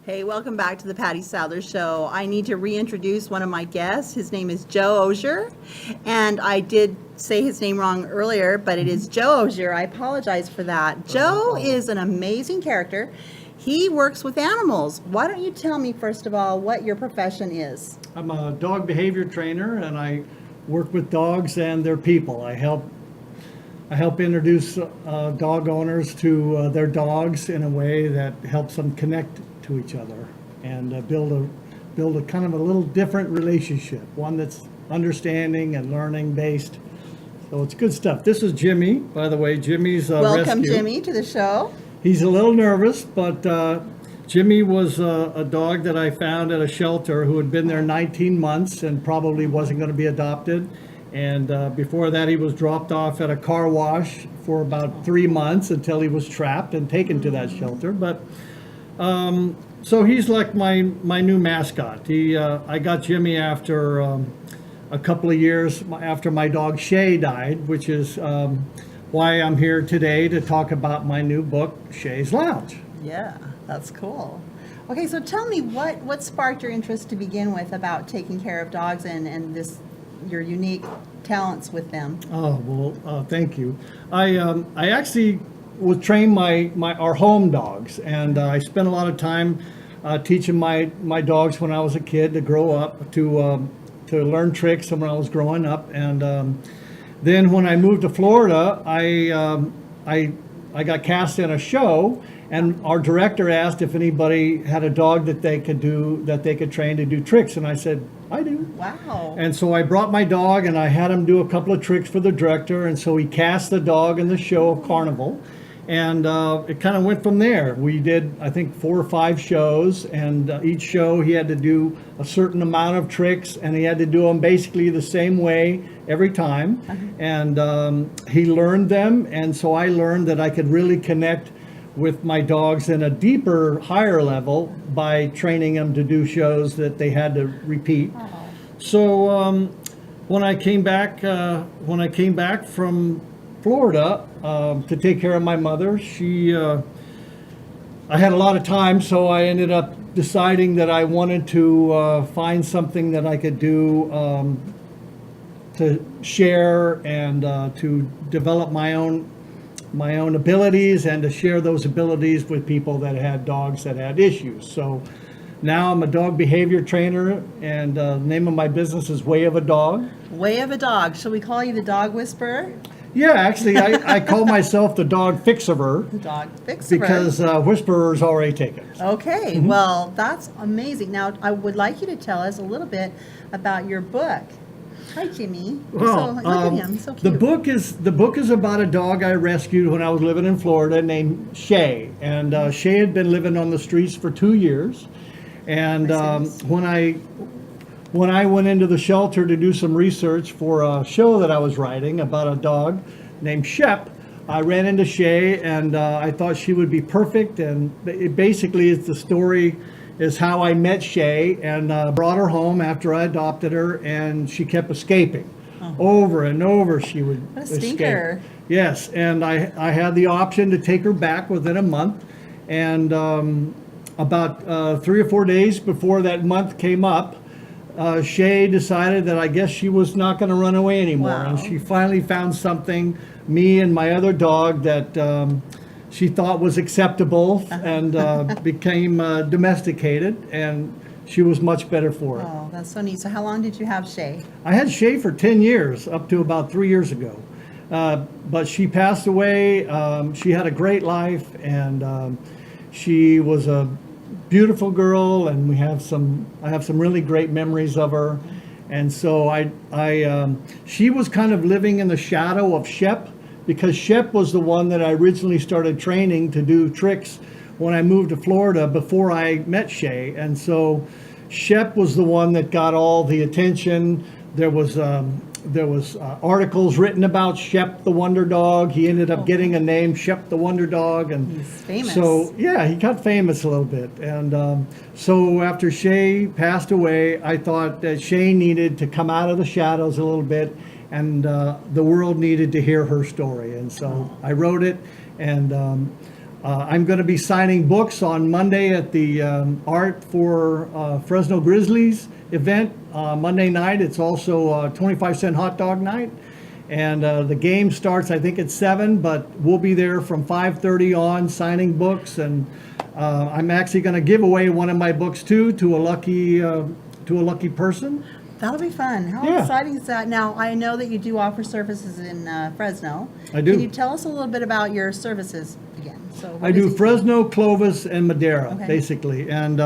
Hey, welcome back to the Patty Sadler Show. I need to reintroduce one of my guests. His name is Joe Ozier, and I did say his name wrong earlier, but it is Joe Ozier. I apologize for that. Joe is an amazing character. He works with animals. Why don't you tell me, first of all, what your profession is? I'm a dog behavior trainer, and I work with dogs and their people. I help introduce dog owners to their dogs in a way that helps them connect to each other and build a kind of a little different relationship, one that's understanding and learning based. So it's good stuff. This is Jimmy, by the way. Jimmy's Welcome, rescue. Jimmy, to the show. He's a little nervous, but Jimmy was a dog that I found at a shelter who had been there 19 months and probably wasn't going to be adopted. And before that, he was dropped off at a car wash for about 3 months until he was trapped and taken to that shelter. But so he's like my new mascot. I got Jimmy after a couple of years after my dog Shay died, which is why I'm here today to talk about my new book, Shay's Lounge. Yeah, that's cool. Okay, so tell me what sparked your interest to begin with about taking care of dogs and your unique talents with them. Oh, well, thank you. I actually was trained our home dogs, and I spent a lot of time teaching my dogs when I was a kid to grow up, to learn tricks when I was growing up. And then when I moved to Florida, I got cast in a show, and our director asked if anybody had a dog that they could train to do tricks, and I said, I do. Wow. And so I brought my dog, and I had him do a couple of tricks for the director, and so he cast the dog in the show of Carnival, and it kind of went from there. We did, I think, 4 or 5 shows, and each show he had to do a certain amount of tricks, and he had to do them basically the same way every time. And he learned them, and so I learned that I could really connect with my dogs in a deeper, higher level by training them to do shows that they had to repeat. So when I came back from Florida to take care of my mother, I had a lot of time, so I ended up deciding that I wanted to find something that I could do to share and to develop my own abilities and to share those abilities with people that had dogs that had issues. So now I'm a dog behavior trainer, and the name of my business is Way of a Dog. Way of a Dog. Shall we call you the dog whisperer? Yeah, actually, I call myself the dog fixer The dog fixer. because whisperer's already taken. Okay, well, that's amazing. Now, I would like you to tell us a little bit about your book. Hi, Jimmy. Well, Look at him, so the cute. book is about a dog I rescued when I was living in Florida named Shay, and Shay had been living on the streets for 2 years, and when I went into the shelter to do some research for a show that I was writing about a dog named Shep, I ran into Shay, and I thought she would be perfect, and it basically is the story is how I met Shay and brought her home after I adopted her, and she kept escaping. Over and over she would What a stinker. escape. Yes, and I had the option to take her back within a month, and about 3 or 4 days before that month came up, Shay decided that I guess she was not going to run away anymore. Wow. And she finally found something, me and my other dog, that she thought was acceptable and became domesticated, and she was much better for it. Oh, that's so neat. So how long did you have Shay? I had Shay for 10 years, up to about 3 years ago. But she passed away. She had a great life, and she was a beautiful girl, and I have some really great memories of her. And so she was kind of living in the shadow of Shep, because Shep was the one that I originally started training to do tricks when I moved to Florida before I met Shay. And so Shep was the one that got all the attention. There was articles written about Shep the Wonder Dog. He ended up getting a name, Shep the Wonder Dog, and He's famous. so yeah, he got famous a little bit. And so after Shay passed away, I thought that Shay needed to come out of the shadows a little bit, and the world needed to hear her story. And so I wrote it, and I'm going to be signing books on Monday at the Art for Fresno Grizzlies event. Monday night, it's also 25-cent hot dog night. And the game starts, I think, at 7, but we'll be there from 5:30 on signing books. And I'm actually going to give away one of my books, too, to a lucky person. That'll be fun. How Yeah. exciting is that? Now, I know that you do offer services in Fresno. I do. Can you tell us a little bit about your services again? So what I do is it? Fresno, Clovis, and Madera, Okay. basically. And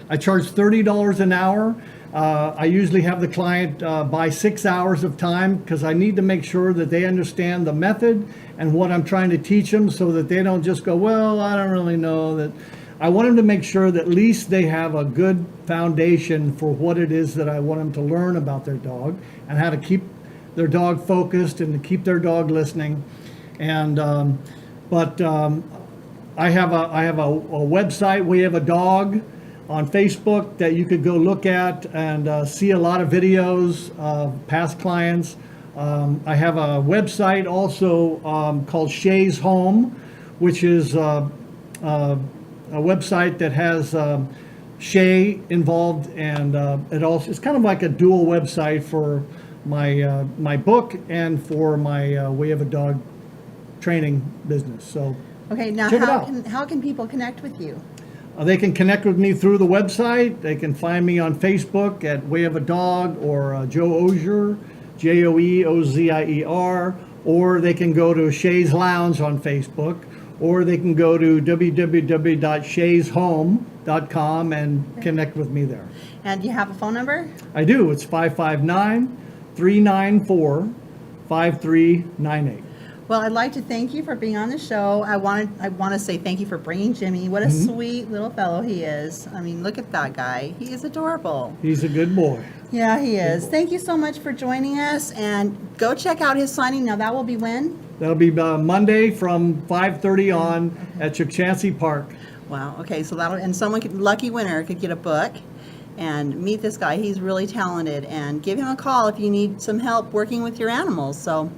I charge $30 an hour. I usually have the client buy 6 hours of time because I need to make sure that they understand the method and what I'm trying to teach them so that they don't just go, well, I don't really know that. I want them to make sure that at least they have a good foundation for what it is that I want them to learn about their dog and how to keep their dog focused and to keep their dog listening. And I have a website. We have a dog on Facebook that you could go look at and see a lot of videos of past clients. I have a website also called Shay's Home, which is a website that has Shay involved, and it's kind of like a dual website for my book and for my Way of a Dog training business. So Okay, now check it out. how can people connect with you? They can connect with me through the website. They can find me on Facebook at Way of a Dog or Joe Ozier, Joeozier, or they can go to Shay's Lounge on Facebook, or they can go to www.shayshome.com and connect with me there. And do you have a phone number? I do. It's 559-394-5398. Well, I'd like to thank you for being on the show. I want to say thank you for bringing Jimmy. What a sweet little fellow he is. I mean, look at that guy. He is adorable. He's a good boy. Yeah, he is. Thank you so much for joining us, and go check out his signing. Now, that will be when? That'll be Monday from 5:30 on at Chukchansi Park. Wow. Okay, so lucky winner could get a book and meet this guy. He's really talented, and give him a call if you need some help working with your animals. So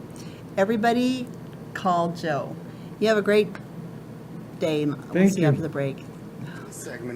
everybody call Joe. You have a great day. We'll Thank see you. after the break. Segment.